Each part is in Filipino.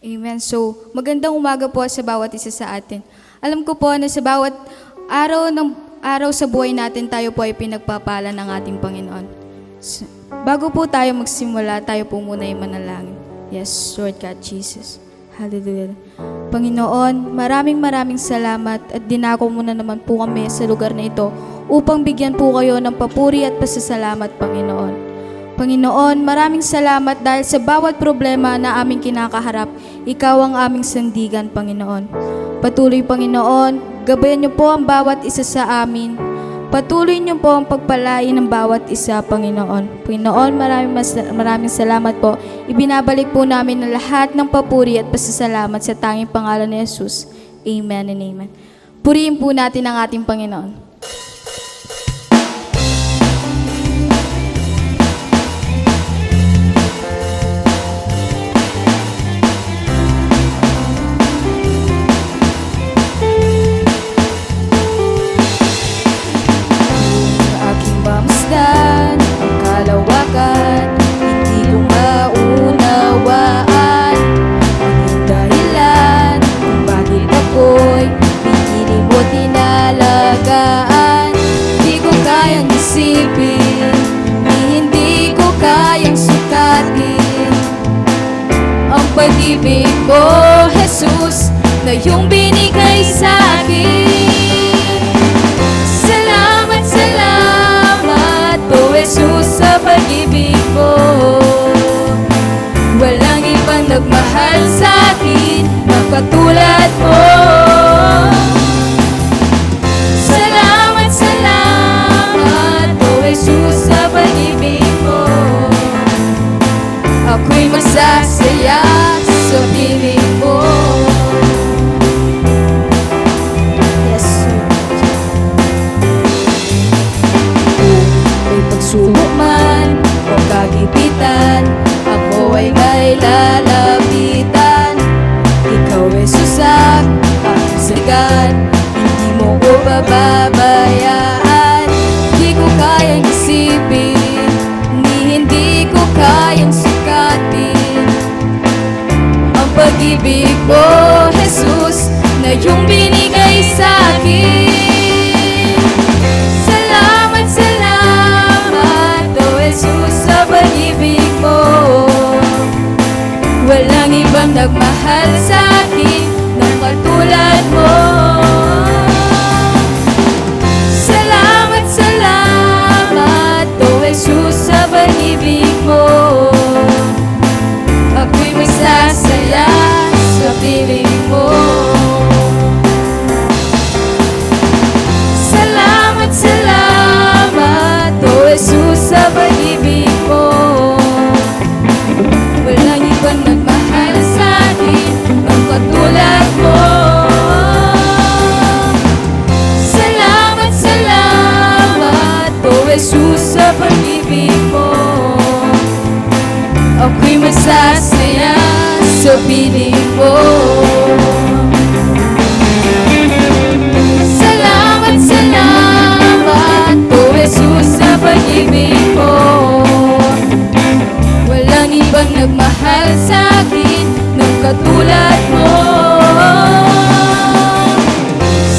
Amen. So, magandang umaga po sa bawat isa sa atin. Alam ko po na sa bawat araw sa buhay natin, tayo po ay pinagpapala ng ating Panginoon. So, bago po tayo magsimula, tayo po muna ay manalangin. Yes, Lord God Jesus. Hallelujah. Panginoon, maraming salamat at dinako muna naman po kami sa lugar na ito upang bigyan po kayo ng papuri at pasasalamat, Panginoon. Panginoon, maraming salamat dahil sa bawat problema na aming kinakaharap, ikaw ang aming sandigan, Panginoon. Patuloy, Panginoon, gabayan niyo po ang bawat isa sa amin. Patuloy niyo po ang pagpalain ng bawat isa, Panginoon. Panginoon, maraming salamat po. Ibinabalik po namin ang lahat ng papuri at pasasalamat sa tanging pangalan ni Jesus. Amen and amen. Purihin po natin ang ating Panginoon. Pag-ibig mo, Jesus, na iyong binigay sa akin. Salamat, salamat, O Jesus, sa pag-ibig mo. Walang ibang nagmahal sa akin na katulad mo. Salamat, salamat, O Jesus, sa pag-ibig mo. Ako'y masasaya sa piling mo. Yes, may pagsubok man o kagipitan, ako ay may lalapitan. Ikaw, Jesus, ang aking sigan, hindi mo ko pababayaan. Di ko kayang isipin, hindi ko kayang sukatin ang pag-ibig mo, Jesus, na iyong binigay sa akin. Salamat, salamat, O Jesus, sa pag-ibig mo. Walang ibang nagmahal sa akin ng katulad mo. Salamat, salamat, O Jesus, sa pag-ibig mo. Ako'y masasaya sa piling mo. Salamat, salamat, O Jesus, sa pag-ibig mo. Walang ibang nagmahal sa akin ang katulad mo. Salamat, salamat, O Jesus, sa pag-ibig mo. Ako'y masasaya sa piling mo. Salamat, salamat, O Jesus, sa pag-ibig mo. Walang ibang nagmahal sa akin ng katulad mo.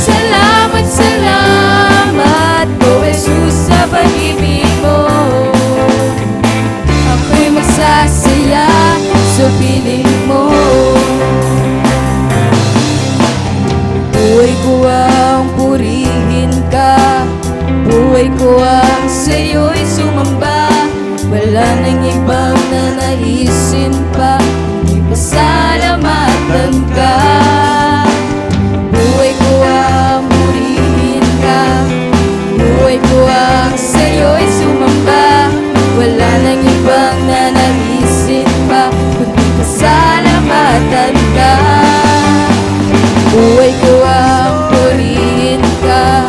Salamat, salamat, O Jesus, sa pag-ibig mo. Ako'y magsasaya sa piling mo. Buhay ko ang purihin ka, buhay ko ang sa'yo'y sumamba. Wala nang ibang nanaisin pa, hindi pasalamatan ka. Buhay ko ang purihin ka, buhay ko ang sa'yo'y sumamba. Wala nang ibang nanaisin pa, kundi pasalamatan ka. Buhay ko ang purihin ka,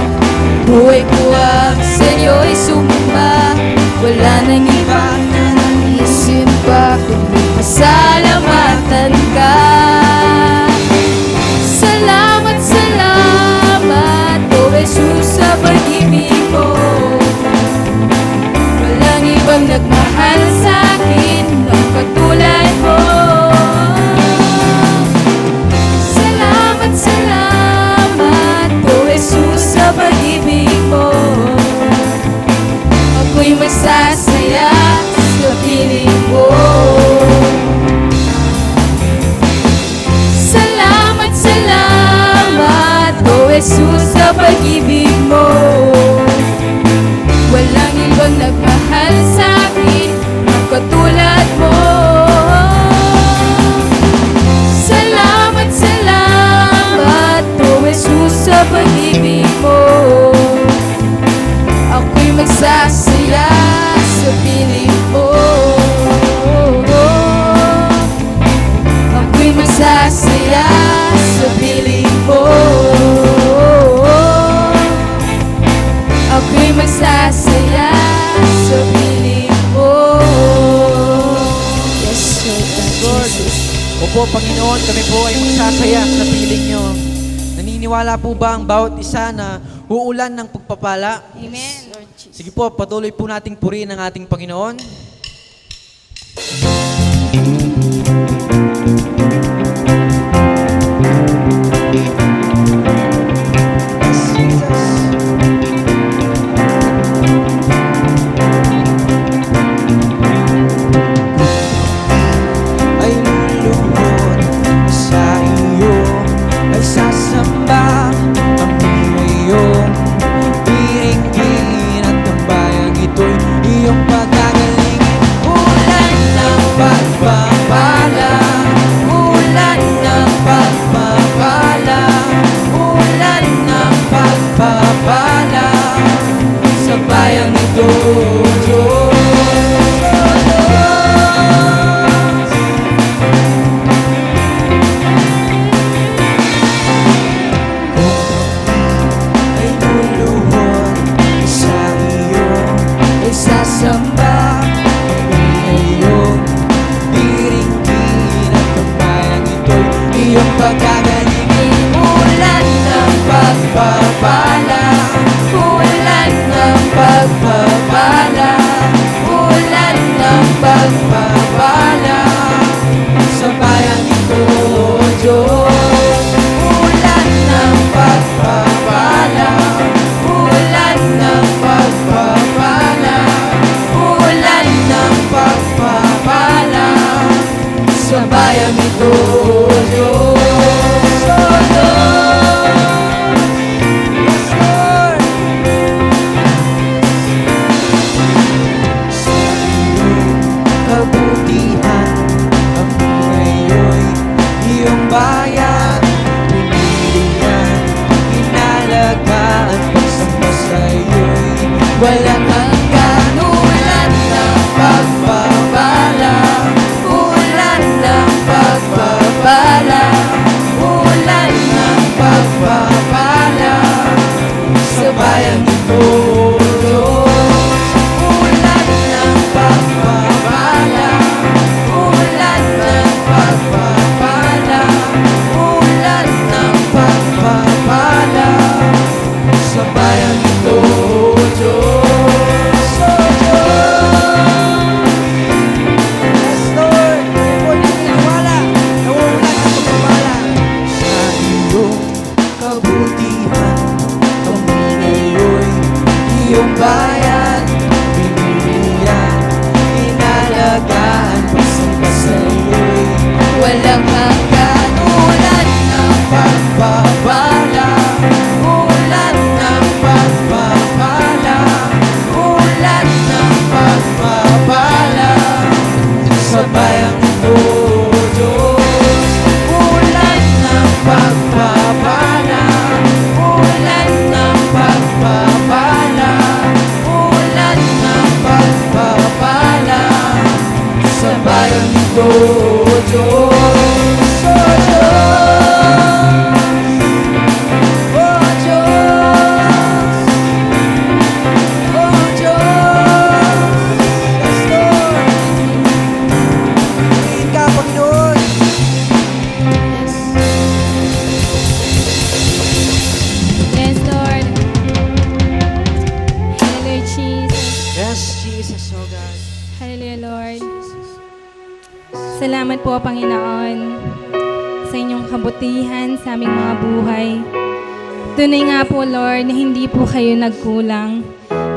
buhay ko ang sa'yo'y sumamba. Wala nang ibang nanaisin pa, kundi pasalamatan ka. Salamat, salamat, O Jesus, sa pag-ibig mo. Walang ibang nagmahal sa akin ng katulad mo. magsasaya sa piling mo. Ako'y magsasaya sa piling mo. Ako'y magsasaya sa piling mo. Yes, Lord. Opo, Panginoon, kami po ay magsasaya sa piling nyo. Naniniwala po ba ang bawat isa na uulan ng pagpapala? Amen. Sige po, patuloy po nating purihin ang ating Panginoon. Ay luluhod sa iyo, ay sasamba ang iyong iinggin at ang bayang ito'y iyong pagagalingin. Ulan ng pagpapala, ulan ng pagpapala, ulan ng pagpapala sa bayang ito, Diyos. Ay luluhod sa iyo, ay sasamba ang iyong diringgin at ang bayang ito'y iyong pagkagalingin. Ulan ng pagpapala, ulan ng pagpapala, ulan ng pagpapala sa bayang ito, Diyos. Ulan ng pagpapala, ulan ng pagpapala, ulan ng pagpapala sa bayang ito, Diyos. Oh, Lord. Yes, Lord. Sa iyong kabutihan, ang ngayon iyong bayan, pinilihan, inalagaan, pagsamba sa iyo'y walang hanggan. Ulan ng pagpapala, ulan ng pagpapala, ulan ng pagpapala sa bayang ito, Diyos. Ulan ng pagpapala, ulan ng pagpapala, ulan ng pagpapala sa bayang ito, Diyos. Oh, Diyos. Yes, Lord. Kami po naniniwala na uulan ang pagpapala sa iyong kabutihan. Kami ngayon'y iyong bayan, pinilihan, inalagaan, pagsamba sa iyo'y walang hanggan. Ulan ng pagpapala, ulan ng pagpapala, ulan ng pagpapala sa bayang ito, Diyos. Ulan ng pagpapala, ulan ng pagpapala, ulan ng pagpapala sa bayang ito, Diyos. Oh, Diyos. Oh, Diyos. Oh, Diyos. Yes, Lord. Purihin ka, Panginoon. Yes, Lord. Hallelujah, Jesus. Yes, Jesus, oh God. Hallelujah, Lord. Salamat po, Panginoon, sa inyong kabutihan sa aming mga buhay. Tunay nga po, Lord, na hindi po kayo nagkulang.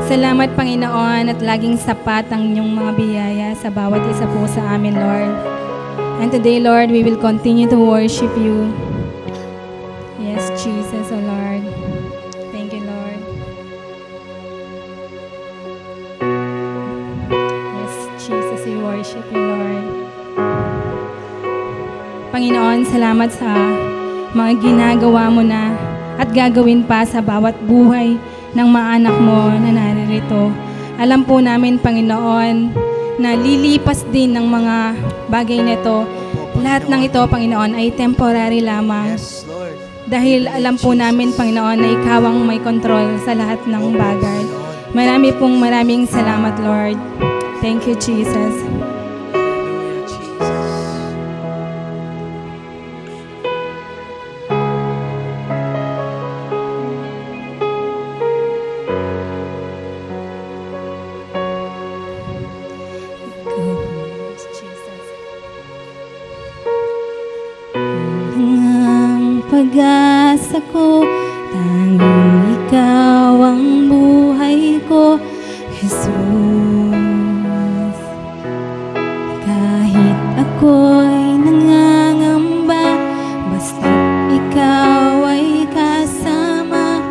Salamat, Panginoon, at laging sapat ang inyong mga biyaya sa bawat isa po sa amin, Lord. And today, Lord, we will continue to worship you. Yes, Jesus, oh Lord. Thank you, Lord. Yes, Jesus, we worship you, Lord. Panginoon, salamat sa mga ginagawa mo na at gagawin pa sa bawat buhay ng mga anak mo na naririto. Alam po namin, Panginoon, na lilipas din ng mga bagay na ito. Lahat ng ito, Panginoon, ay temporary lamang. Yes, Lord. Dahil alam po namin, Panginoon, na Ikaw ang may control sa lahat ng bagay. Maraming salamat, Lord. Thank you, Jesus. Hallelujah, Jesus. Ang pag-asa ko, tanging ikaw ang buhay ko, Jesus. Kahit ako'y nangangamba, basta't ikaw ay kasama,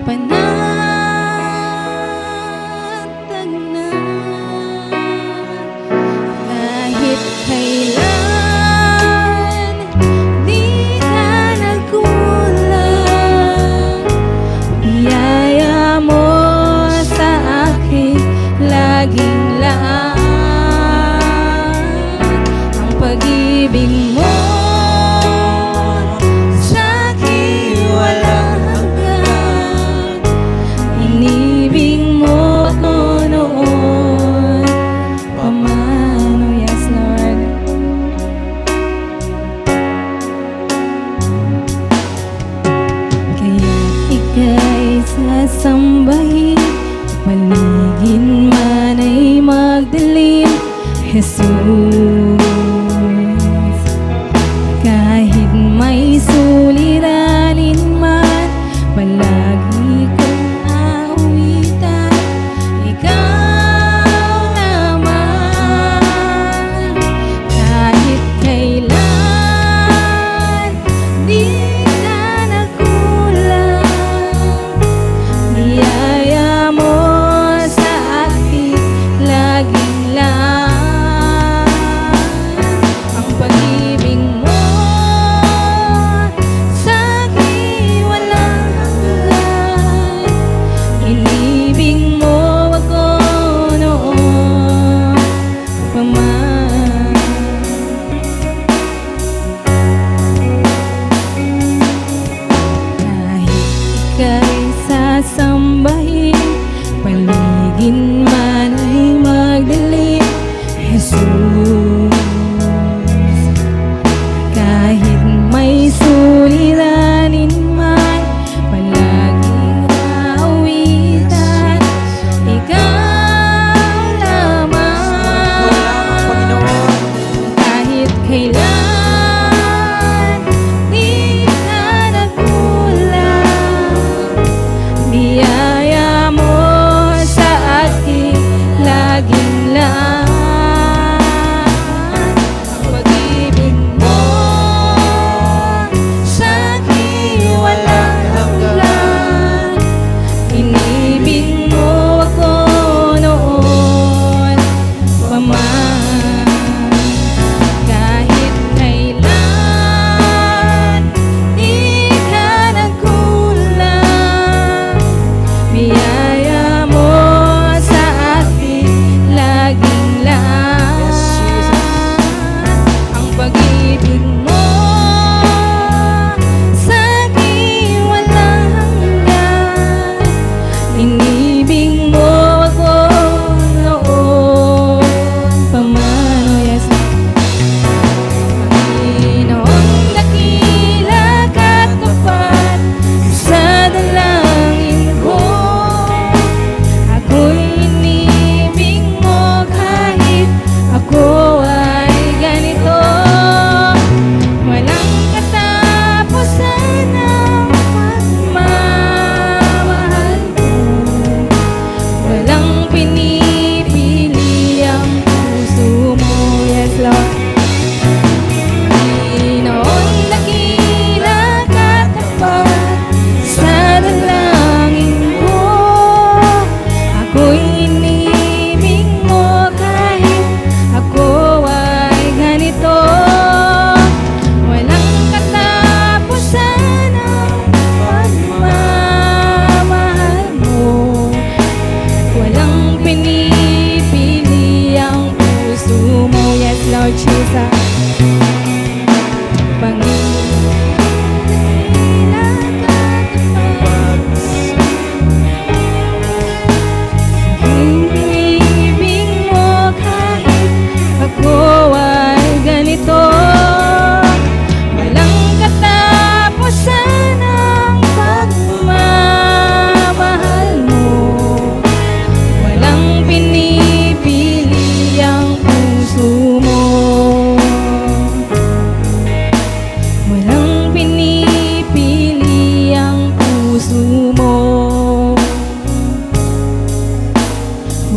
panatag na. Kahit kailan di ka nagkulang, biyaya mo sa akin laging laan. Ang pag-ibig mo sa akin walang hanggan. Inibig mo ko noon pamano, yes Lord. Kaya ika'y sasambahin, paligid man ay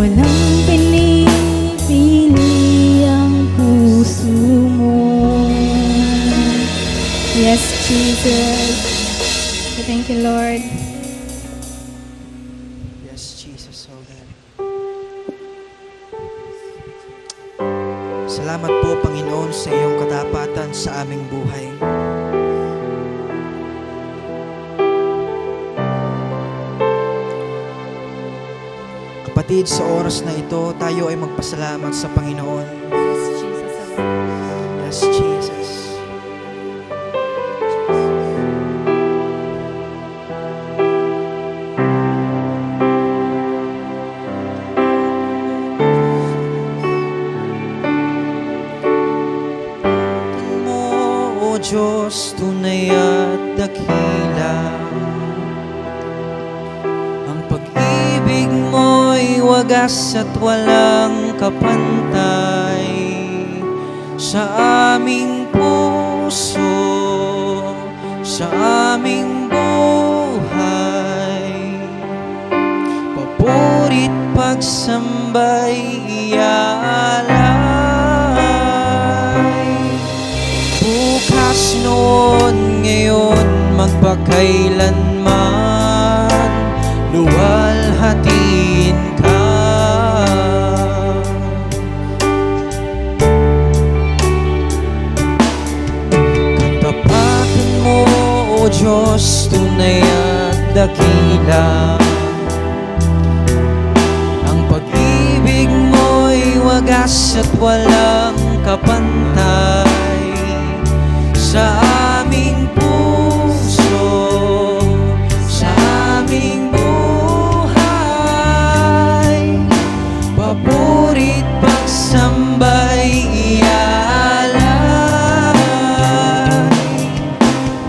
Walang pinipili ang puso mo. Yes, Jesus. Thank you, Lord. Yes, Jesus, oh God. Salamat po, Panginoon, sa iyong katapatan sa aming buhay. Kapatid, sa oras na ito, tayo ay magpasalamat sa Panginoon. Yes, Jesus. Yes, Jesus. Mo, O Diyos, tunay at dakila. Ang pag-ibig mo'y wagas at walang kapantay sa aming puso, sa aming buhay. Papurit pagsambay iaalay. Bukas noon, ngayon, magpakailanman, luwalhatiin ka. Katapakan mo, O Diyos, tunay at dakila. Ang pag-ibig mo'y wagas at walang kapantay sa aming puso, sa aming buhay. Papurit pagsambay iaalay.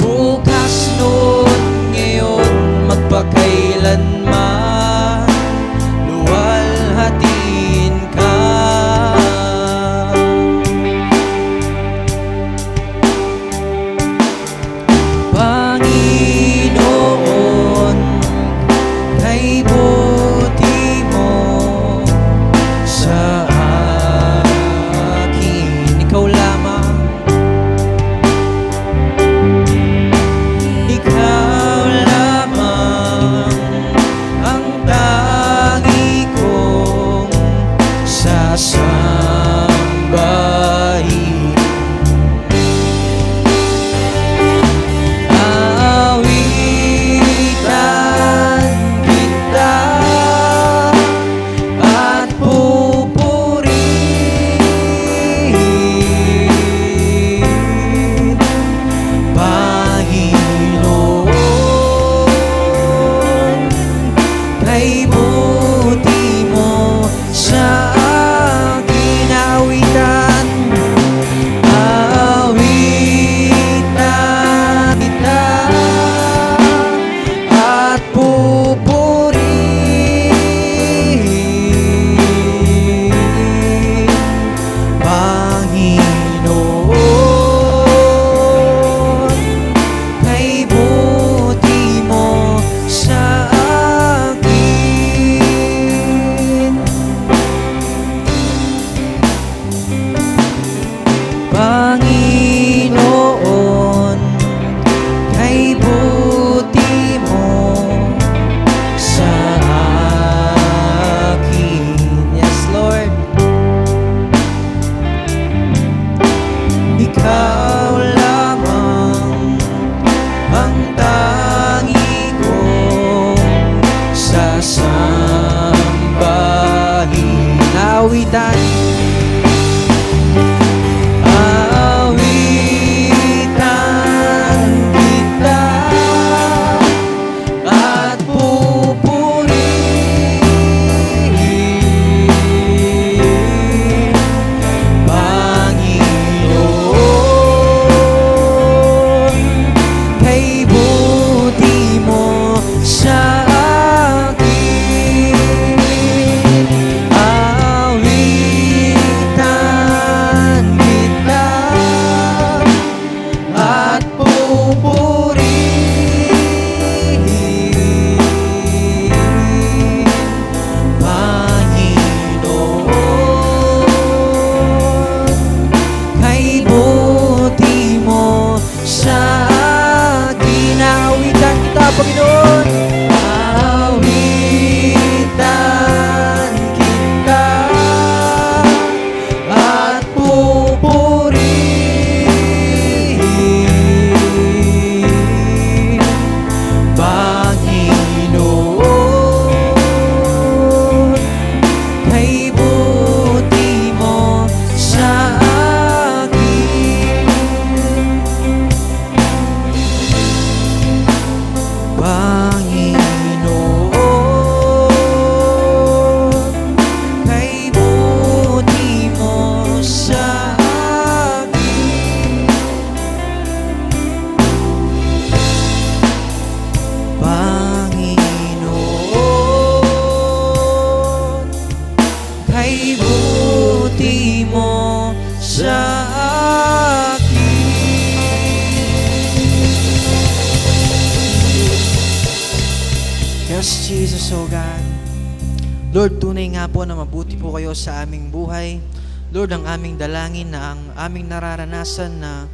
Bukas noon, ngayon, magpakailanman, luwalhatiin ka. Panginoon, kay buti mo sa akin. Ikaw lamang, ikaw lamang ang tangi kong sasambahin. Awitan kita at pupurihin, Panginoon, kay buti mo sa akin. Awitan, awitan kita at pupurihin, Panginoon, kay buti mo sa akin. Panginoon, kay buti mo sa akin. Yes, Lord. Ikaw lamang ang tangi kong sasambahin. Awitan, awitan kita at pupurihin, Panginoon, kay buti mo sa akin. Awitan ay buti mo sa akin. Yes, Jesus, oh God. Lord, tunay nga po na mabuti po kayo sa aming buhay. Lord, ang aming dalangin na ang aming nararanasan na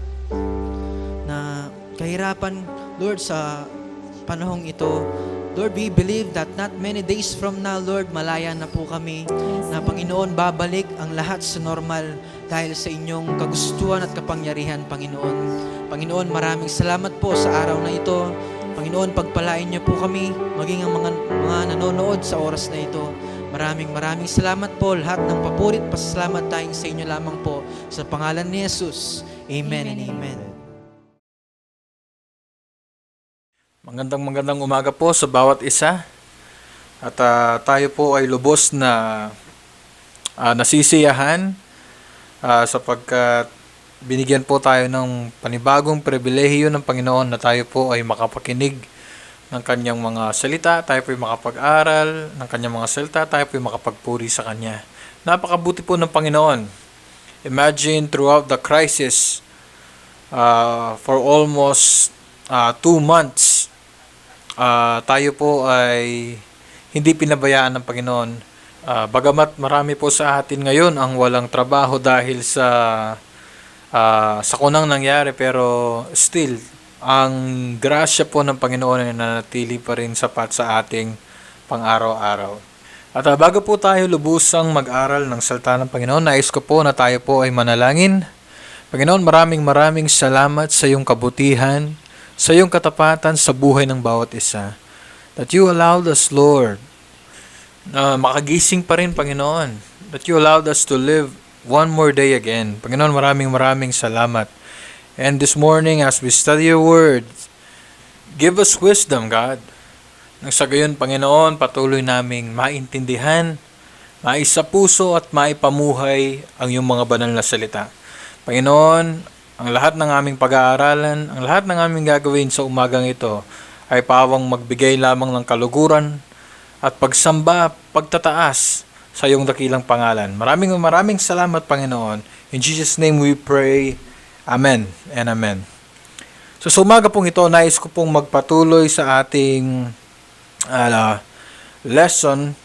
kahirapan, Lord, sa panahong ito, Lord, we believe that not many days from now, Lord, malaya na po kami, na Panginoon, babalik ang lahat sa normal dahil sa inyong kagustuhan at kapangyarihan, Panginoon. Panginoon, maraming salamat po sa araw na ito. Panginoon, pagpalain niyo po kami, maging ang mga nanonood sa oras na ito. Maraming salamat po. Lahat ng papurit, pasalamat tayong sa inyo lamang po. Sa pangalan ni Jesus. Amen and amen. Magandang umaga po sa bawat isa. At tayo po ay lubos na nasisiyahan sapagkat binigyan po tayo ng panibagong pribilehiyo ng Panginoon na tayo po ay makapakinig ng kanyang mga salita, tayo po ay makapag-aral ng kanyang mga salita, tayo po ay makapagpuri sa kanya. Napakabuti po ng Panginoon. Imagine throughout the crisis for almost 2 months, tayo po ay hindi pinabayaan ng Panginoon. Bagamat marami po sa atin ngayon ang walang trabaho dahil sa sakunang nangyari, pero still, ang grasya po ng Panginoon ay nanatili pa rin sapat sa ating pang-araw-araw. At bago po tayo lubusang mag-aral ng salita ng Panginoon, nais ko po na tayo po ay manalangin. Panginoon, maraming salamat sa iyong kabutihan, sa iyong katapatan sa buhay ng bawat isa. That you allowed us, Lord, na makagising pa rin, Panginoon. That you allowed us to live one more day again. Panginoon, maraming salamat. And this morning, as we study your word, give us wisdom, God. Nang sa gayon, Panginoon, patuloy naming maintindihan, maisapuso at maipamuhay ang iyong mga banal na salita. Panginoon, ang lahat ng aming pag-aaralan, ang lahat ng aming gagawin sa umagang ito ay pawang magbigay lamang ng kaluguran at pagsamba, pagtataas sa iyong dakilang pangalan. Maraming salamat, Panginoon. In Jesus' name we pray. Amen and amen. So sa umaga pong ito, nais ko pong magpatuloy sa ating lesson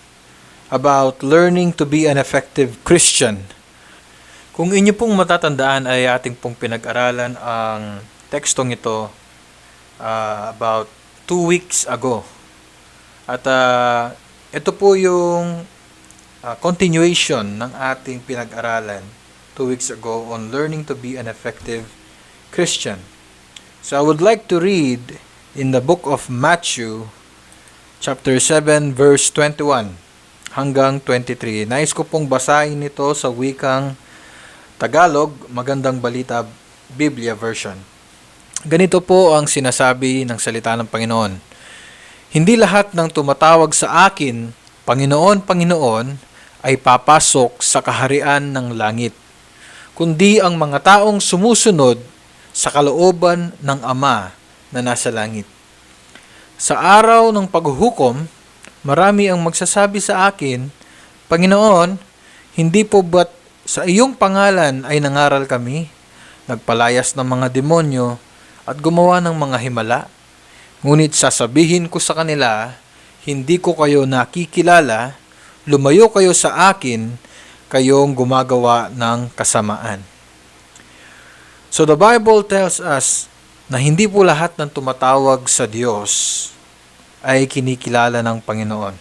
about learning to be an effective Christian. Kung inyo pong matatandaan ay ating pong pinag-aralan ang tekstong ito about 2 weeks ago. At ito po yung continuation ng ating pinag-aralan 2 weeks ago on learning to be an effective Christian. So I would like to read in the book of Matthew chapter 7 verse 21 hanggang 23. Nais ko pong basahin ito sa wikang Tagalog, Magandang Balita Biblia version. Ganito po ang sinasabi ng salita ng Panginoon. Hindi lahat ng tumatawag sa akin, Panginoon, Panginoon, ay papasok sa kaharian ng langit, kundi ang mga taong sumusunod sa kalooban ng Ama na nasa langit. Sa araw ng paghuhukom, marami ang magsasabi sa akin, Panginoon, hindi po ba't sa iyong pangalan ay nangaral kami, nagpalayas ng mga demonyo at gumawa ng mga himala? Ngunit sasabihin ko sa kanila, hindi ko kayo nakikilala, lumayo kayo sa akin, kayong gumagawa ng kasamaan. So the Bible tells us na hindi po lahat ng tumatawag sa Diyos ay kinikilala ng Panginoon.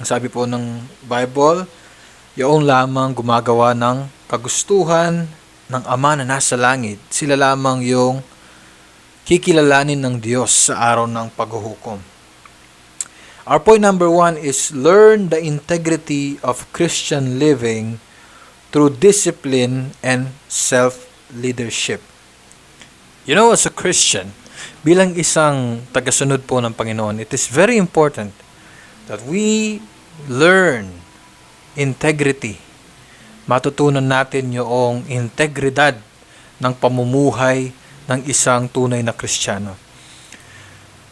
Ang sabi po ng Bible, yung lamang gumagawa ng kagustuhan ng Ama na nasa langit, sila lamang yung kikilalanin ng Diyos sa araw ng paghuhukom. Our point number 1 is learn the integrity of Christian living through discipline and self-leadership. You know, as a Christian, bilang isang tagasunod po ng Panginoon, it is very important that we learn integrity. Matutunan natin yung integridad ng pamumuhay ng isang tunay na Kristiyano.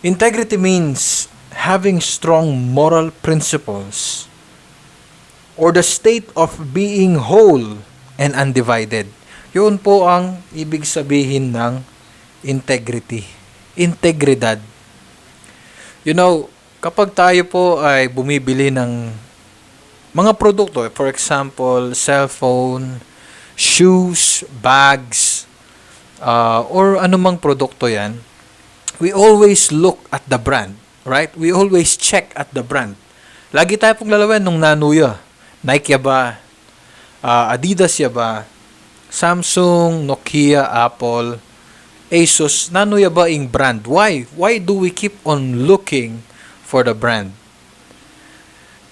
Integrity means having strong moral principles or the state of being whole and undivided. Yun po ang ibig sabihin ng integrity. Integridad. You know, kapag tayo po ay bumibili ng mga produkto, for example, cellphone, shoes, bags, or anumang produkto yan, we always look at the brand, right? We always check at the brand. Lagi tayo pong lalawan nung nanuya. Nike ya ba? Adidas ya ba? Samsung, Nokia, Apple, Asus, nanuya ba ing brand? Why? Why do we keep on looking for the brand?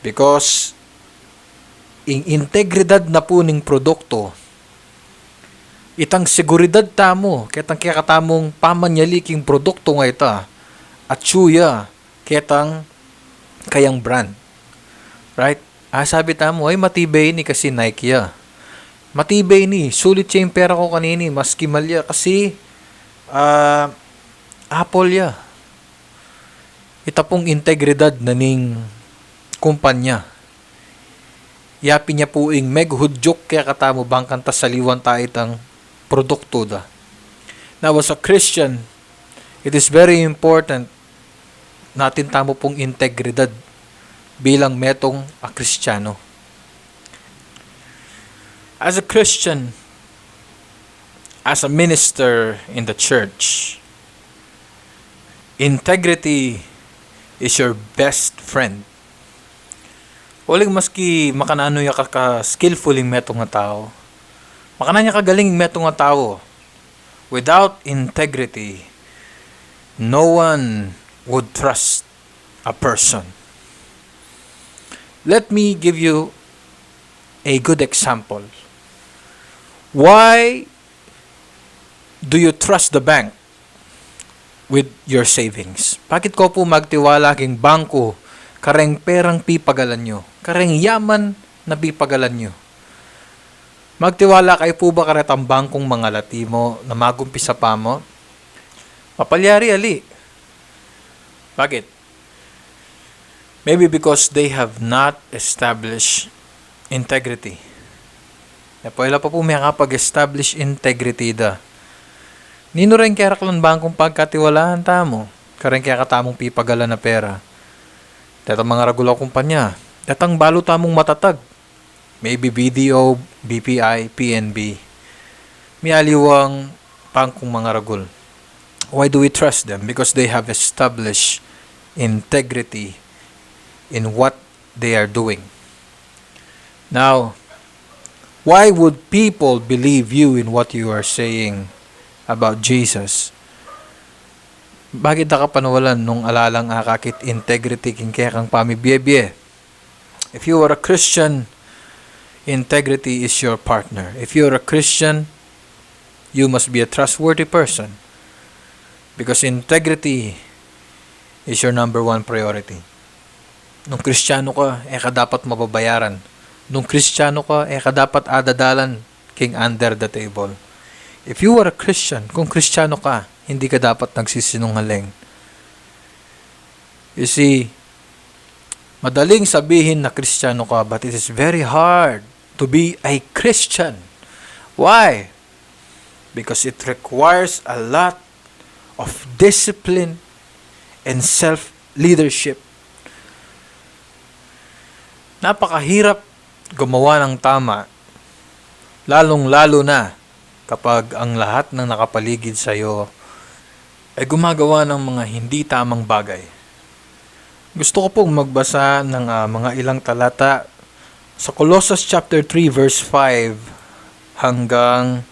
Because ing integridad na po ning produkto, itang seguridad tamo, ketang kakatamong pamanyaliking produkto nga ita, at suya, ketang kayang brand. Right? Sabi tamo, ay matibay ni kasi Nike ya. Matibay ni, sulit siya yung pera ko kanini, maski malya kasi Apple ya. Ita pong integridad na ning kumpanya. Yapi niya po ing meghudyok kaya katamo bang kanta saliwan tayo itang produkto da. Now as a Christian, it is very important natin tamo pong integridad bilang metong a Kristiyano. As a Christian, as a minister in the church, integrity is your best friend. Uling maski makanano ya ka skillful yung metong nga tao, makananya kagaling metong nga tao, without integrity, no one would trust a person. Let me give you a good example. Why do you trust the bank with your savings? Bakit ko po magtiwala king bangko kareng perang pipagalan nyo? Kareng yaman na pipagalan nyo? Magtiwala kayo po ba karetang bangkong mga lati mo na magumpisa pa mo? Mapalyari ali. Bakit? Maybe because they have not established integrity. Napoila pa po may kapag-establish integrity da. Nino rin kaya raklan bangkong pagkatiwalaan tamo. Kareng kaya katamong pipagalan na pera. Datang mga regulaw kumpanya. Datang balo tamong matatag. Maybe BDO, BPI, PNB. May aliwang bangkong mga ragul. Why do we trust them? Because they have established integrity in what they are doing. Now, why would people believe you in what you are saying about Jesus? Bakit ka panawalan nung alalang akakit integrity king kaya kang pamibiyebye? If you are a Christian, integrity is your partner. If you are a Christian, you must be a trustworthy person. Because integrity is your number one priority. Nung Kristiyano ka, ka dapat mababayaran. Nung Kristiyano ka, ka dapat adadalan king under the table. If you are a Christian, kung Kristiyano ka, hindi ka dapat nagsisinungaling. You see, madaling sabihin na Kristiyano ka, but it is very hard to be a Christian. Why? Because it requires a lot of discipline and self-leadership. Napakahirap gumawa ng tama, lalong-lalo na kapag ang lahat ng nakapaligid sa iyo ay gumagawa ng mga hindi tamang bagay. Gusto ko pong magbasa ng mga ilang talata sa Colossus chapter 3 verse 5 hanggang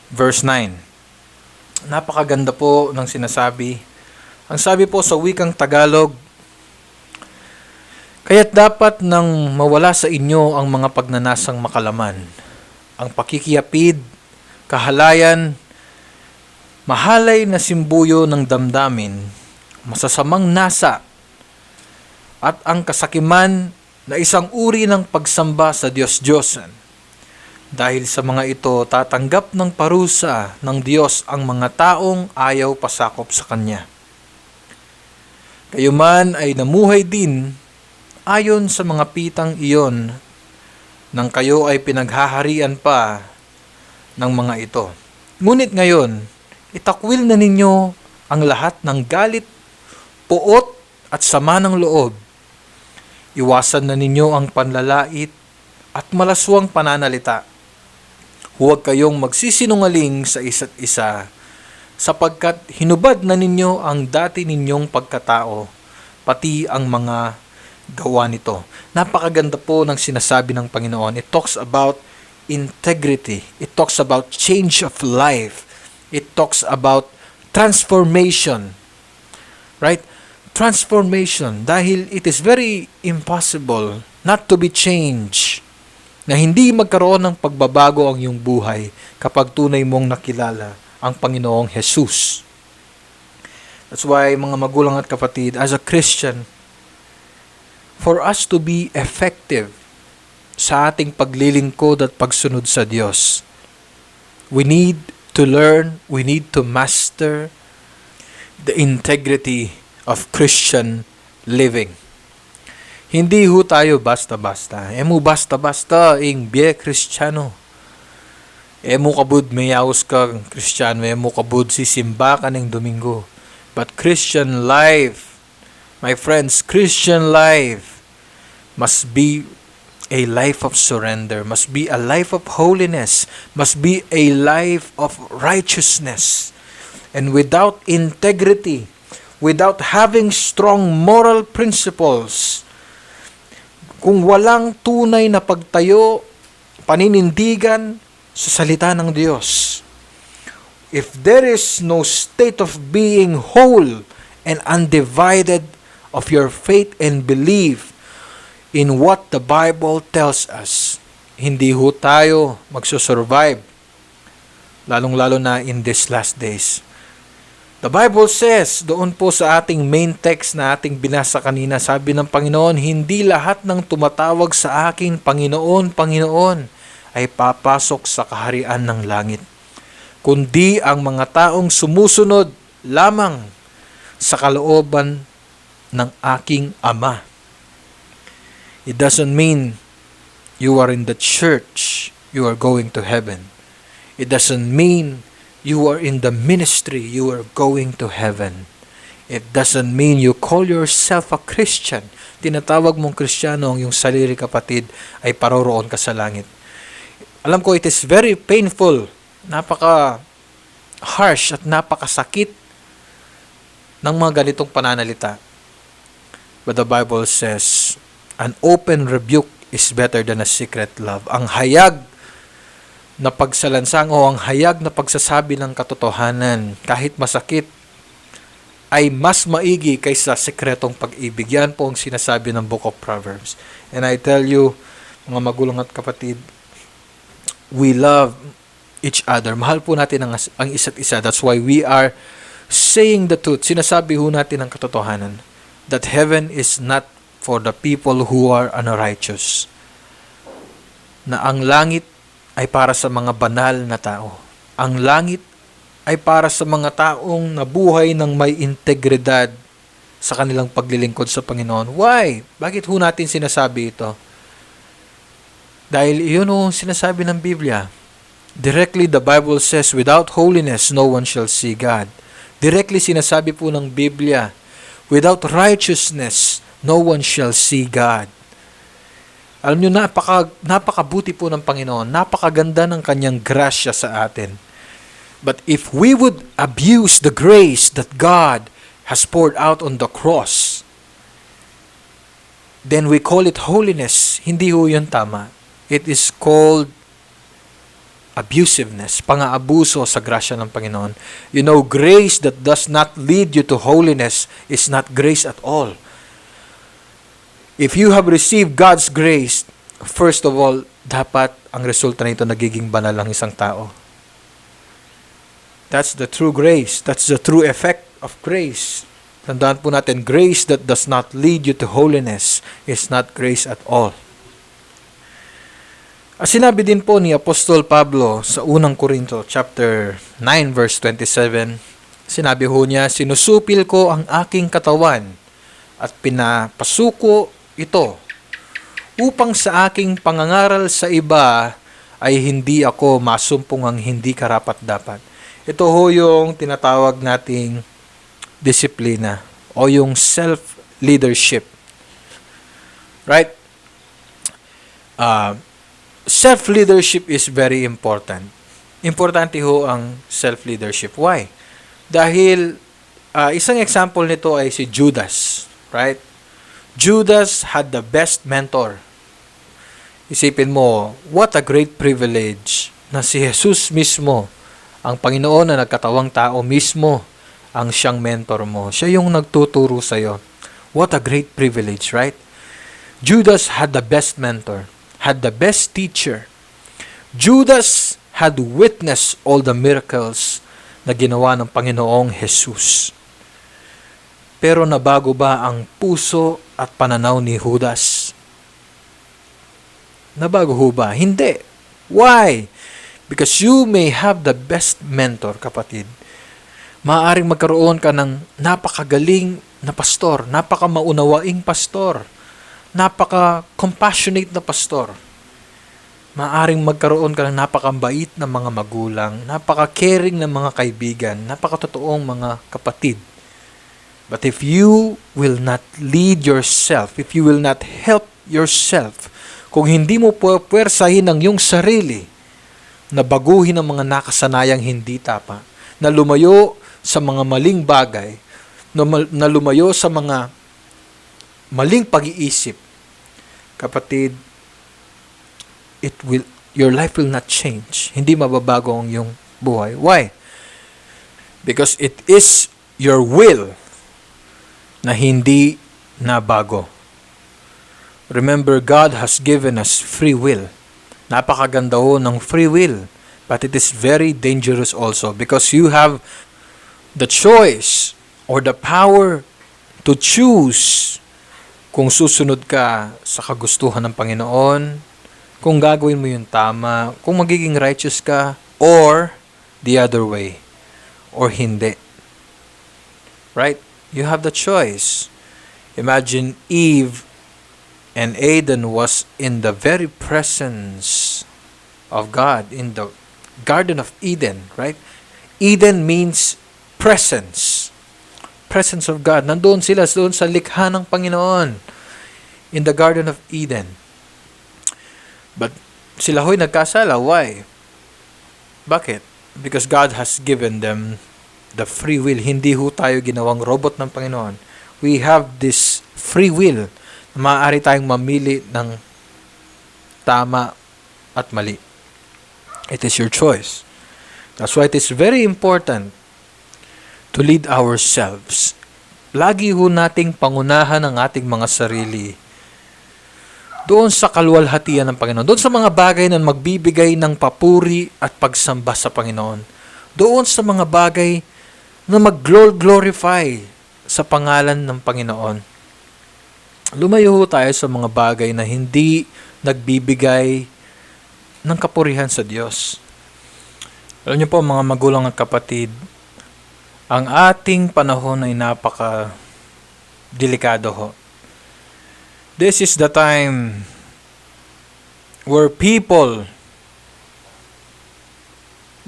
verse 9. Napakaganda po ng sinasabi. Ang sabi po sa wikang Tagalog, kaya't dapat nang mawala sa inyo ang mga pagnanasang makalaman, ang pakikiyapid, kahalayan, mahalay na simbuyo ng damdamin, masasamang nasa, at ang kasakiman na isang uri ng pagsamba sa Diyos-Diyosan. Dahil sa mga ito, tatanggap ng parusa ng Diyos ang mga taong ayaw pasakop sa Kanya. Kayo man ay namuhay din ayon sa mga pitang iyon nang kayo ay pinaghaharian pa ng mga ito. Ngunit ngayon, itakwil na ninyo ang lahat ng galit, puot at sama ng loob. Iwasan na ninyo ang panlalait at malaswang pananalita. Huwag kayong magsisinungaling sa isa't isa, sapagkat hinubad na ninyo ang dati ninyong pagkatao, pati ang mga gawa nito. Napakaganda po ng sinasabi ng Panginoon. It talks about integrity. It talks about change of life. It talks about transformation. Right? Transformation. Dahil it is very impossible not to be changed, na hindi magkaroon ng pagbabago ang iyong buhay kapag tunay mong nakilala ang Panginoong Jesus. That's why, mga magulang at kapatid, as a Christian, for us to be effective sa ating paglilingkod at pagsunod sa Diyos, we need to learn, we need to master the integrity of Christian living. Hindi ho tayo basta-basta. Emo basta-basta ing biye Kristiyano. Emo kabud mayaos ka Kristiyano, emo kabud sisimba ka ng Domingo. But Christian life, my friends, Christian life must be a life of surrender, must be a life of holiness, must be a life of righteousness. And without integrity, without having strong moral principles, kung walang tunay na pagtayo, paninindigan sa salita ng Diyos, if there is no state of being whole and undivided of your faith and belief in what the Bible tells us, hindi ho tayo magsusurvive, lalong-lalo na in these last days. The Bible says, doon po sa ating main text na ating binasa kanina, sabi ng Panginoon, hindi lahat ng tumatawag sa akin, Panginoon, Panginoon, ay papasok sa kaharian ng langit, kundi ang mga taong sumusunod lamang sa kalooban ng aking Ama. It doesn't mean you are in the church, you are going to heaven. It doesn't mean you are in the ministry, you are going to heaven. It doesn't mean you call yourself a Christian. Tinatawag mong Kristiyano ang iyong sarili, kapatid, ay paroroon ka sa langit. Alam ko, it is very painful, napaka-harsh at napakasakit ng mga ganitong pananalita. But the Bible says, an open rebuke is better than a secret love. Ang hayag na pagsalansang o ang hayag na pagsasabi ng katotohanan, kahit masakit, ay mas maigi kaysa sekretong pag-ibig. Yan po ang sinasabi ng Book of Proverbs. And I tell you, mga magulang at kapatid, we love each other. Mahal po natin ang isa't isa. That's why we are saying the truth. Sinasabi ho natin ang katotohanan. That heaven is not for the people who are unrighteous. Na ang langit ay para sa mga banal na tao. Ang langit ay para sa mga taong nabuhay ng may integridad sa kanilang paglilingkod sa Panginoon. Why? Bakit ho natin sinasabi ito? Dahil iyon ho sinasabi ng Biblia. Directly, the Bible says, without holiness, no one shall see God. Directly sinasabi po ng Biblia, without righteousness, no one shall see God. Alam nyo, napakabuti po ng Panginoon. Napakaganda ng kanyang grasya sa atin. But if we would abuse the grace that God has poured out on the cross, then we call it holiness. Hindi ho yun tama. It is called abusiveness, pang-aabuso sa grasya ng Panginoon. You know, grace that does not lead you to holiness is not grace at all. If you have received God's grace, first of all, dapat ang resulta nito nagiging banal ang isang tao. That's the true grace. That's the true effect of grace. Tandaan po natin, grace that does not lead you to holiness is not grace at all. Sinabi din po ni Apostol Pablo sa unang Korinto chapter 9 verse 27, sinabi ho niya, sinusupil ko ang aking katawan at pinapasuko ito upang sa aking pangangaral sa iba ay hindi ako masumpong ang hindi karapat-dapat. Ito ho yung tinatawag nating disiplina o yung self-leadership. Right? Self-leadership is very important. Importante ho ang self-leadership. Why? Dahil isang example nito ay si Judas. Right? Judas had the best mentor. Isipin mo, what a great privilege na si Jesus mismo, ang Panginoon na nagkatawang tao mismo, ang siyang mentor mo. Siya yung nagtuturo sa'yo. What a great privilege, right? Judas had the best mentor, had the best teacher. Judas had witnessed all the miracles na ginawa ng Panginoong Jesus. Pero nabago ba ang puso at pananaw ni Judas? Nabago ho ba? Hindi. Why? Because you may have the best mentor, kapatid. Maaaring magkaroon ka ng napakagaling na pastor, napakamaunawaing pastor, napaka-compassionate na pastor. Maaaring magkaroon ka ng napakabait na mga magulang, napaka-caring na mga kaibigan, napakatotoong mga kapatid. But if you will not lead yourself, if you will not help yourself, kung hindi mo puwersahin ang iyong sarili na baguhin ang mga nakasanayang hindi tama, na lumayo sa mga maling bagay, na lumayo sa mga maling pag-iisip, kapatid, your life will not change. Hindi mababago ang iyong buhay. Why? Because it is your will na hindi nabago. Remember, God has given us free will. Napakaganda ho ng free will. But it is very dangerous also because you have the choice or the power to choose kung susunod ka sa kagustuhan ng Panginoon, kung gagawin mo yung tama, kung magiging righteous ka, or the other way, or hindi. Right? You have the choice. Imagine Eve and Adam was in the very presence of God, in the Garden of Eden, right? Eden means presence. Presence of God. Nandoon sila doon sa likha ng Panginoon, in the Garden of Eden. But sila ho'y nagkasala. Why? Bakit? Because God has given them the free will. Hindi ho tayo ginawang robot ng Panginoon. We have this free will. Maaari tayong mamili ng tama at mali. It is your choice. That's why it is very important to lead ourselves. Lagi ho nating pangunahan ang ating mga sarili doon sa kaluwalhatian ng Panginoon. Doon sa mga bagay na magbibigay ng papuri at pagsamba sa Panginoon. Doon sa mga bagay na mag-glorify sa pangalan ng Panginoon. Lumayo tayo sa mga bagay na hindi nagbibigay ng kapurihan sa Diyos. Alam niyo po mga magulang at kapatid, ang ating panahon ay napaka-delikado ho. This is the time where people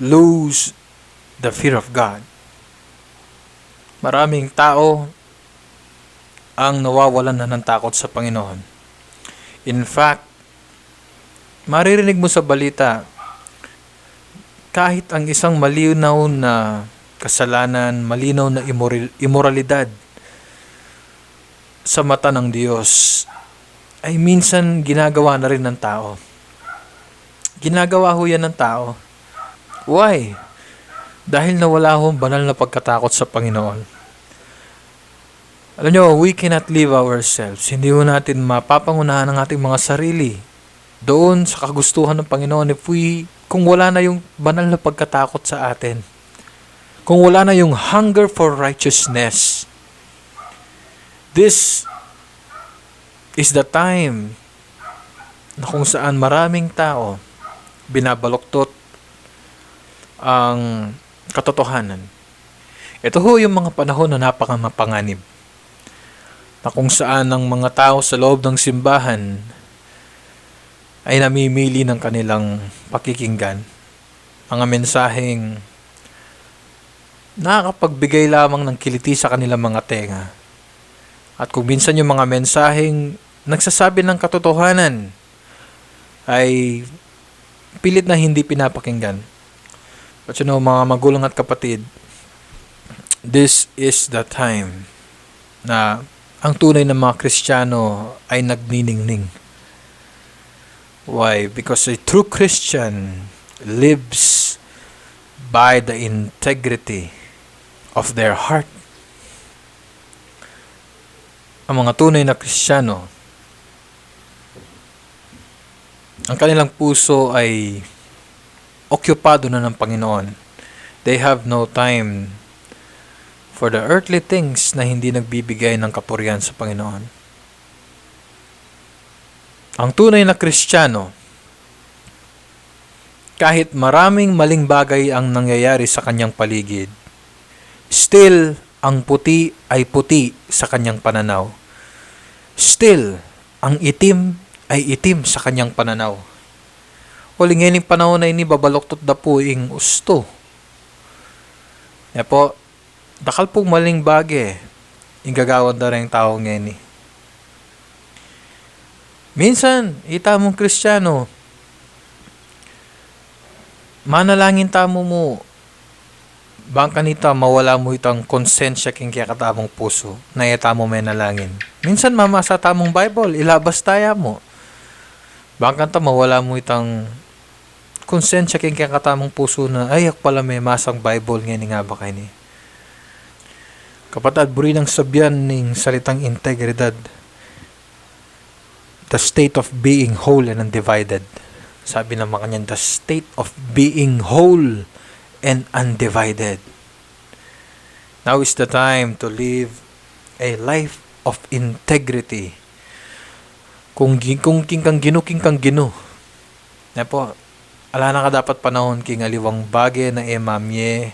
lose the fear of God. Maraming tao ang nawawalan na ng takot sa Panginoon. In fact, maririnig mo sa balita, kahit ang isang malinaw na kasalanan, malinaw na immoralidad sa mata ng Diyos, ay minsan ginagawa na rin ng tao. Ginagawa ho yan ng tao. Why? Dahil nawala ho banal na pagkatakot sa Panginoon. Alam nyo, we cannot live ourselves. Hindi ho natin mapapangunahan ang ating mga sarili doon sa kagustuhan ng Panginoon kung wala na yung banal na pagkatakot sa atin. Kung wala na yung hunger for righteousness. This is the time na kung saan maraming tao binabaluktot ang katotohanan. Ito ho yung mga panahon na napakamapanganib. Na kung saan ang mga tao sa loob ng simbahan ay namimili ng kanilang pakikinggan. Mga mensaheng nakakapagbigay lamang ng kiliti sa kanilang mga tenga. At kung minsan yung mga mensaheng nagsasabi ng katotohanan ay pilit na hindi pinapakinggan. But mga magulang at kapatid, this is the time na ang tunay na mga Kristiyano ay nagniningning. Why? Because a true Christian lives by the integrity of their heart. Ang mga tunay na Kristiyano, ang kanilang puso ay okyupado na ng Panginoon. They have no time for the earthly things na hindi nagbibigay ng kapurihan sa Panginoon. Ang tunay na Kristiyano, kahit maraming maling bagay ang nangyayari sa kanyang paligid, still, ang puti ay puti sa kanyang pananaw. Still, ang itim ay itim sa kanyang pananaw. Huling ngayon panahon na ini babaloktot da po ing usto. Kaya po, dakal pong maling bagay, yung gagawad na rin tao ngayon. Minsan, ita mong Kristiyano, manalangin tamo mo, bangka nita mawala mo itang konsensya king kaya katamong puso, na ita mo may nalangin. Minsan, mamasa tamong Bible, ilabas tayo mo. Bangka ta mawala mo itang konsensya king kaya katamong puso na, ay, pala may masang Bible ngayon nga ba kayo ni. Kapatid, buri ng sabyan ng salitang integridad. The state of being whole and undivided. Sabi ng mga kanyan, the state of being whole and undivided. Now is the time to live a life of integrity. Kung king kang gino. Na po, ala na ka dapat panahon king aliwang bagay na emamye.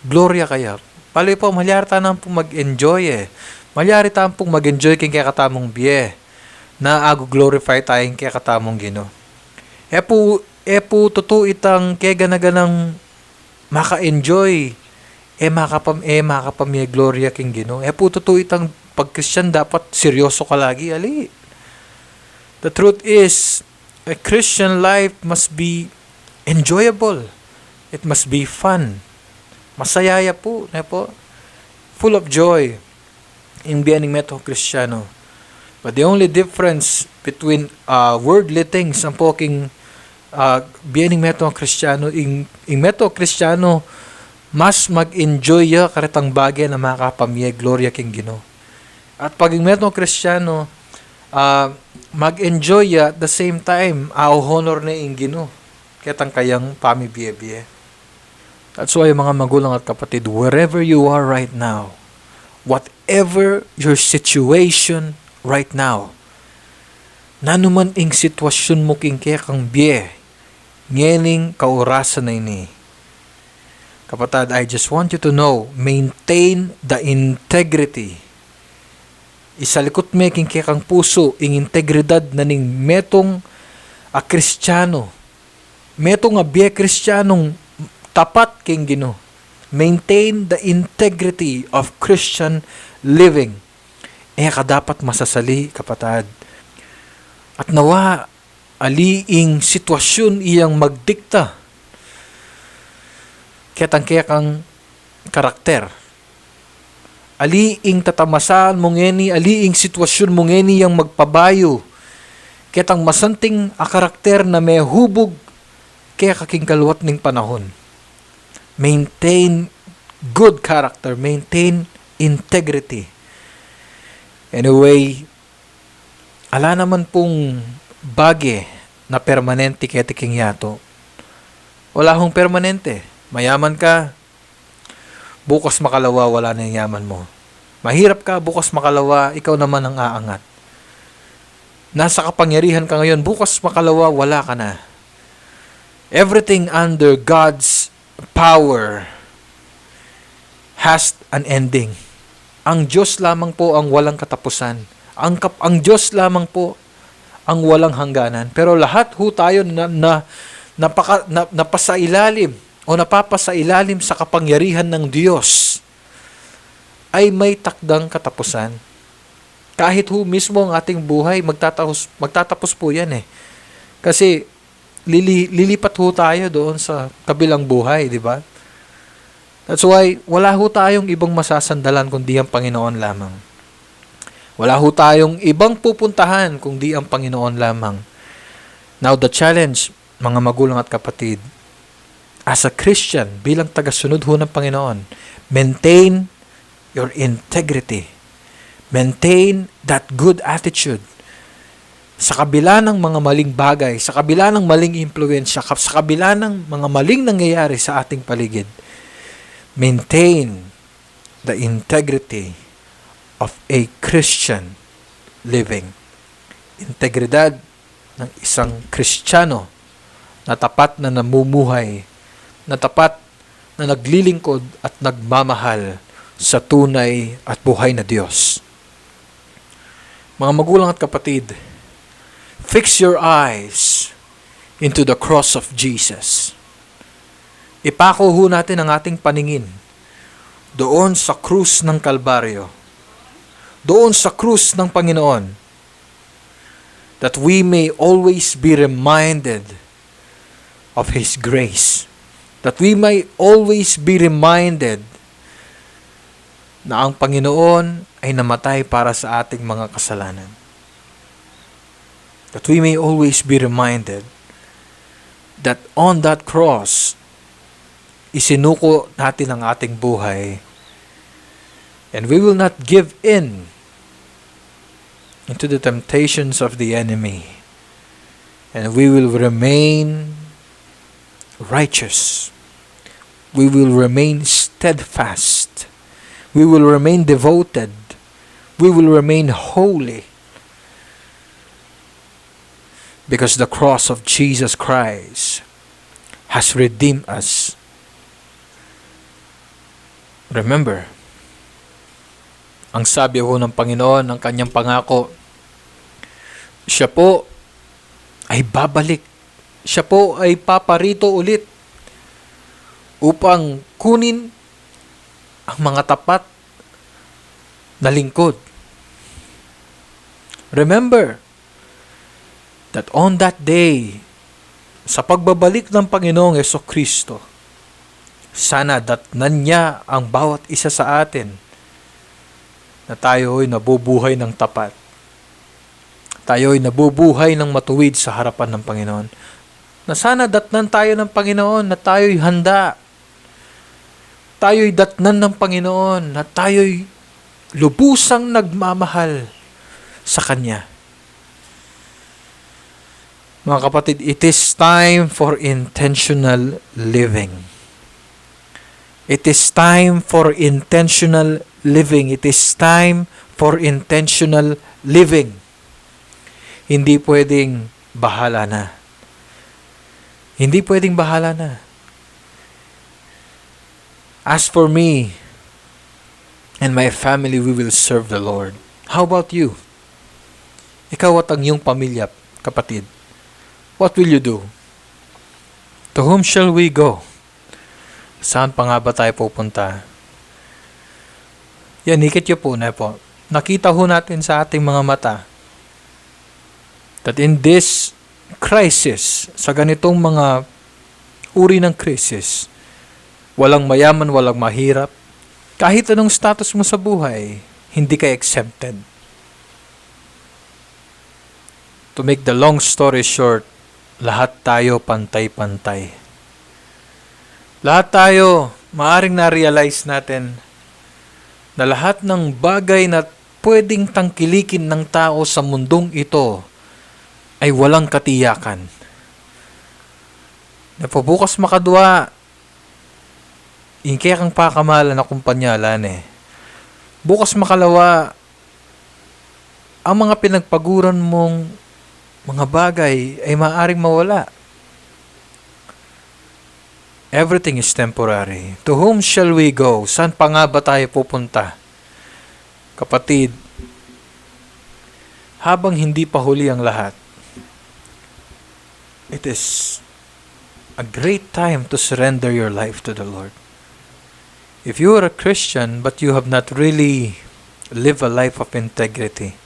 Gloria kaya. Paloy po, malyari tanang pong mag-enjoy Malyari tanang pong mag-enjoy king kaya katamong biye. Na glorify tayong kaya katamong Gino. Epo totoo itang kaya ganaganang maka-enjoy. Makapamye gloria king Gino. Epo totoo itang pag-Christian dapat seryoso ka lagi. Ali. The truth is, a Christian life must be enjoyable. It must be fun. Masayaya po. Full of joy in being meto Kristiyano. But the only difference between worldly things ang poking being meto Kristiyano, in meto Kristiyano, mas mag-enjoy ya karitang bagay na makapamye gloria king Gino. At pag meto Kristiyano, mag-enjoy ya at the same time, honor na ing Gino. Ketang kayang pamibiye-biye. That's why mga magulang at kapatid, wherever you are right now, whatever your situation right now, nanuman ing sitwasyon mo king kaya kang biye, ngening kaurasan na ini. Kapatid, I just want you to know, maintain the integrity. Isalikot me king kaya kang puso, ing integridad na ning metong a Kristiyano. Metong a biye Kristiyanong tapat king Gino. Maintain the integrity of Christian living. Kadapat masasali, kapatid. At nawa, aliing sitwasyon iyang magdikta. Kaya kang karakter. Aliing tatamasan mo ngeni, aliing sitwasyon mo ngeni yang magpabayo. Kaya masanting a karakter na may hubog kaya kaking kaluwat ning panahon. Maintain good character, maintain integrity. Anyway, ala naman pong bagay na permanente kaya tiking yato. Wala hong permanente. Mayaman ka, bukas makalawa, wala na yung yaman mo. Mahirap ka, bukas makalawa, ikaw naman ang aangat. Nasa kapangyarihan ka ngayon, bukas makalawa, wala ka na. Everything under God's power has an ending. Ang Diyos lamang po ang walang katapusan. Ang Diyos lamang po ang walang hangganan. Pero lahat ho tayo napasailalim o napapasailalim sa kapangyarihan ng Diyos ay may takdang katapusan. Kahit ho mismo ang ating buhay, magtatapos po yan eh. Kasi lilipat ho tayo doon sa kabilang buhay, di ba? That's why wala ho tayong ibang masasandalan kundi ang Panginoon lamang. Wala ho tayong ibang pupuntahan kundi ang Panginoon lamang. Now the challenge, mga magulang at kapatid, as a Christian, bilang tagasunod ho ng Panginoon, maintain your integrity. Maintain that good attitude. Sa kabila ng mga maling bagay, sa kabila ng maling impluensya, sa kabila ng mga maling nangyayari sa ating paligid, maintain the integrity of a Christian living. Integridad ng isang Kristiyano na tapat na namumuhay, na tapat na naglilingkod at nagmamahal sa tunay at buhay na Diyos. Mga magulang at kapatid, fix your eyes into the cross of Jesus. Ipako ho natin ang ating paningin doon sa krus ng Kalbaryo, doon sa krus ng Panginoon, that we may always be reminded of His grace, that we may always be reminded na ang Panginoon ay namatay para sa ating mga kasalanan. That we may always be reminded that on that cross, isinuko natin ang ating buhay, and we will not give in into the temptations of the enemy, and we will remain righteous. We will remain steadfast. We will remain devoted. We will remain holy. Because the cross of Jesus Christ has redeemed us. Remember, ang sabi ho ng Panginoon, ang kanyang pangako, siya po ay babalik. Siya po ay paparito ulit upang kunin ang mga tapat na lingkod. Remember that on that day, sa pagbabalik ng Panginoong Jesucristo, sana datnan niya ang bawat isa sa atin na tayo ay nabubuhay ng tapat. Tayo ay nabubuhay ng matuwid sa harapan ng Panginoon. Na sana datnan tayo ng Panginoon na tayo'y handa. Tayo'y datnan ng Panginoon na tayo'y lubusang nagmamahal sa Kanya. Mga kapatid, it is time for intentional living. It is time for intentional living. It is time for intentional living. Hindi pwedeng bahala na. Hindi pwedeng bahala na. As for me and my family, we will serve the Lord. How about you? Ikaw at ang iyong pamilya, kapatid. What will you do? To whom shall we go? Saan pa nga ba tayo pupunta? Yan, hikit yun po na po. Nakita ho natin sa ating mga mata that in this crisis, sa ganitong mga uri ng crisis, walang mayaman, walang mahirap, kahit anong status mo sa buhay, hindi ka exempted. To make the long story short, lahat tayo pantay-pantay. Lahat tayo, maaring na-realize natin na lahat ng bagay na pwedeng tangkilikin ng tao sa mundong ito ay walang katiyakan. Napabukas makadwa, kaya kang pakamalan na kumpanyalan eh. Bukas makalawa, ang mga pinagpaguran mong mga bagay ay maaaring mawala. Everything is temporary. To whom shall we go? Saan pa nga ba tayo pupunta? Kapatid, habang hindi pa huli ang lahat, it is a great time to surrender your life to the Lord. If you are a Christian but you have not really lived a life of integrity,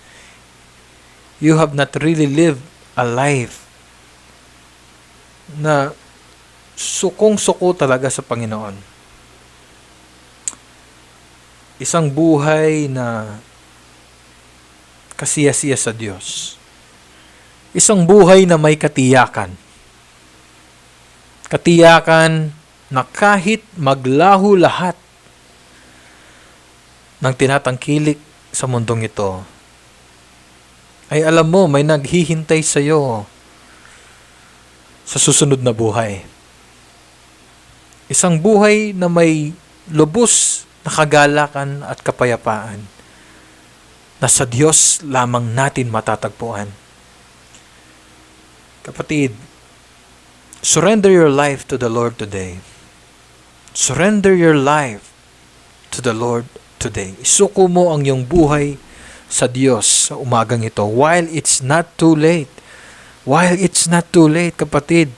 you have not really lived a life na sukong-suko talaga sa Panginoon. Isang buhay na kasiyasiya sa Diyos. Isang buhay na may katiyakan. Katiyakan na kahit maglaho lahat ng tinatangkilik sa mundong ito, ay alam mo, may naghihintay sa iyo sa susunod na buhay. Isang buhay na may lubos na kagalakan at kapayapaan na sa Diyos lamang natin matatagpuan. Kapatid, surrender your life to the Lord today. Surrender your life to the Lord today. Isuko mo ang iyong buhay sa Diyos sa umagang ito while it's not too late. While it's not too late, kapatid.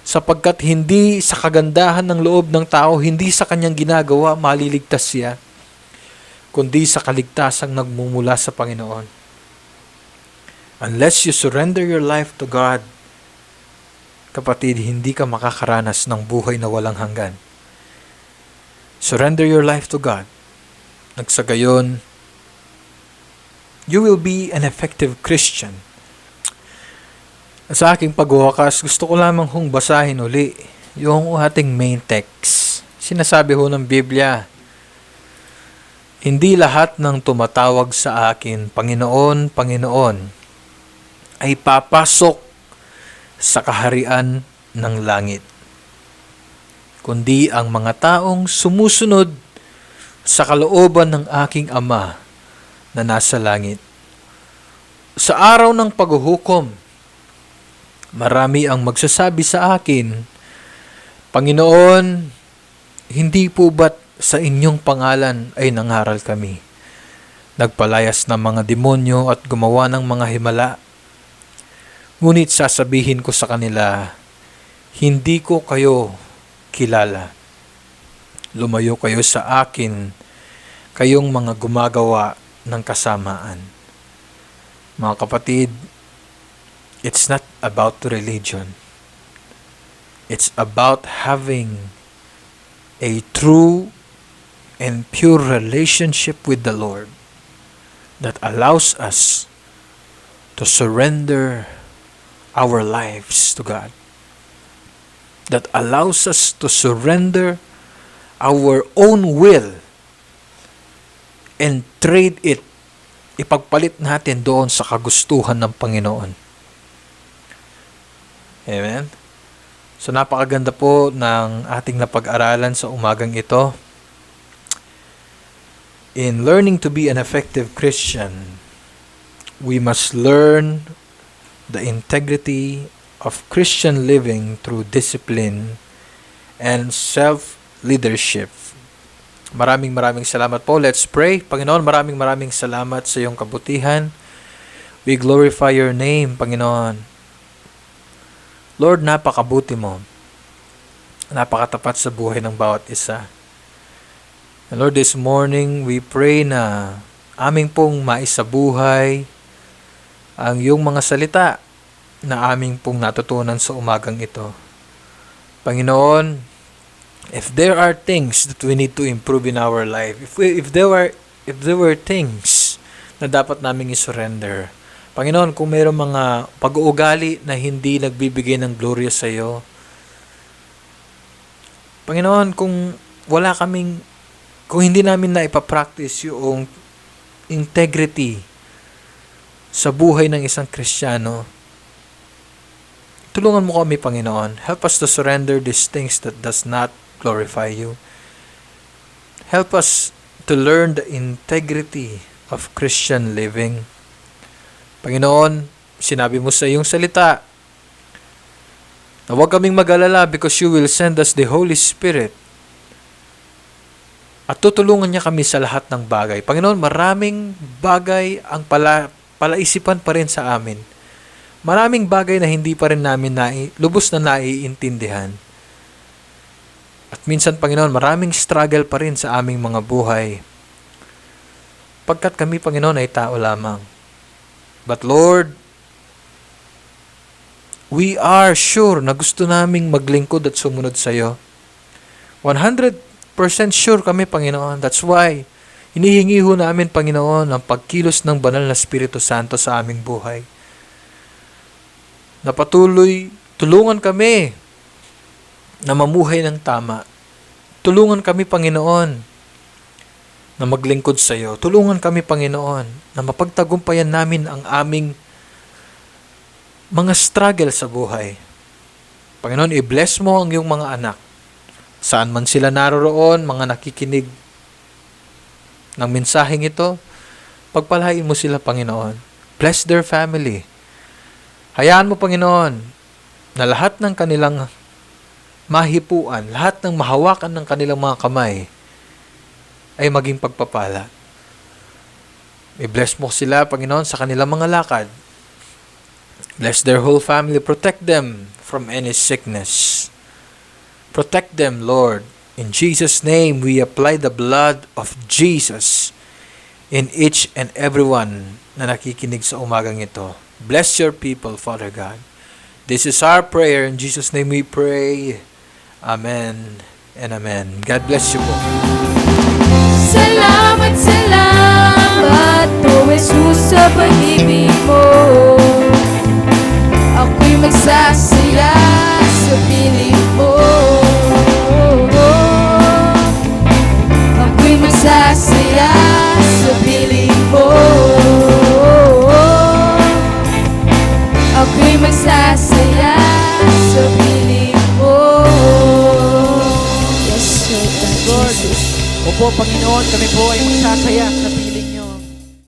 Sapagkat hindi sa kagandahan ng loob ng tao, hindi sa kanyang ginagawa, maliligtas siya, kundi sa kaligtasang nagmumula sa Panginoon. Unless you surrender your life to God, kapatid, hindi ka makakaranas ng buhay na walang hanggan. Surrender your life to God. Nagsagayon, you will be an effective Christian. Sa aking pagwawakas, gusto ko lamang hong basahin uli yung ating main text. Sinasabi ho ng Biblia, hindi lahat ng tumatawag sa akin, Panginoon, Panginoon, ay papasok sa kaharian ng langit, kundi ang mga taong sumusunod sa kalooban ng aking Ama na nasa langit. Sa araw ng paghuhukom, marami ang magsasabi sa akin, Panginoon, hindi po ba't sa inyong pangalan ay nangaral kami? Nagpalayas ng mga demonyo at gumawa ng mga himala. Ngunit sasabihin ko sa kanila, hindi ko kayo kilala. Lumayo kayo sa akin, kayong mga gumagawa ng kasamaan. Mga kapatid, it's not about religion. It's about having a true and pure relationship with the Lord that allows us to surrender our lives to God. That allows us to surrender our own will and trade it. Ipagpalit natin doon sa kagustuhan ng Panginoon. Amen? So napakaganda po ng ating napag-aralan sa umagang ito. In learning to be an effective Christian, we must learn the integrity of Christian living through discipline and self-leadership. Maraming salamat po. Let's pray. Panginoon, maraming salamat sa iyong kabutihan. We glorify your name, Panginoon. Lord, napakabuti mo. Napakatapat sa buhay ng bawat isa. And Lord, this morning, we pray na aming pong maisabuhay ang iyong mga salita na aming pong natutunan sa umagang ito. Panginoon, if there are things that we need to improve in our life, if there were things na dapat naming i-surrender, Panginoon, kung mayroong mga pag-uugali na hindi nagbibigay ng glory sa iyo, Panginoon, kung hindi namin na ipapractice yung integrity sa buhay ng isang Kristiyano, tulungan mo kami, Panginoon. Help us to surrender these things that does not glorify you. Help us to learn the integrity of Christian living. Panginoon, sinabi mo sa iyong salita na huwag kaming mag-alala because you will send us the Holy Spirit at tutulungan niya kami sa lahat ng bagay. Panginoon, maraming bagay ang palaisipan pa rin sa amin. Maraming bagay na hindi pa rin namin lubos na naiintindihan. At minsan, Panginoon, maraming struggle pa rin sa aming mga buhay. Pagkat kami, Panginoon, ay tao lamang. But Lord, we are sure na gusto naming maglingkod at sumunod sa iyo. 100% sure kami, Panginoon. That's why, hinihingi ho namin, Panginoon, ang pagkilos ng banal na Espiritu Santo sa aming buhay. Na patuloy, tulungan kami na mamuhay ng tama. Tulungan kami, Panginoon, na maglingkod sa iyo. Tulungan kami, Panginoon, na mapagtagumpayan namin ang aming mga struggle sa buhay. Panginoon, i-bless mo ang iyong mga anak. Saan man sila naroroon, mga nakikinig ng mensaheng ito, pagpalain mo sila, Panginoon. Bless their family. Hayaan mo, Panginoon, na lahat ng kanilang mahipuan, lahat ng mahawakan ng kanilang mga kamay ay maging pagpapala. I-bless mo sila, Panginoon, sa kanilang mga lakad. Bless their whole family. Protect them from any sickness. Protect them, Lord. In Jesus' name, we apply the blood of Jesus in each and every one na nakikinig sa umagang ito. Bless your people, Father God. This is our prayer. In Jesus' name we pray. Amen and amen. God bless you po. Salamat, salamat, O Jesus, sa pag-ibig mo. Ako'y magsasaya sa piling mo. Ako'y magsasaya sa piling mo. Ako'y magsasaya sa piling mo. Yes, Lord. Lord, opo, Panginoon, kami po ay magsasaya sa piling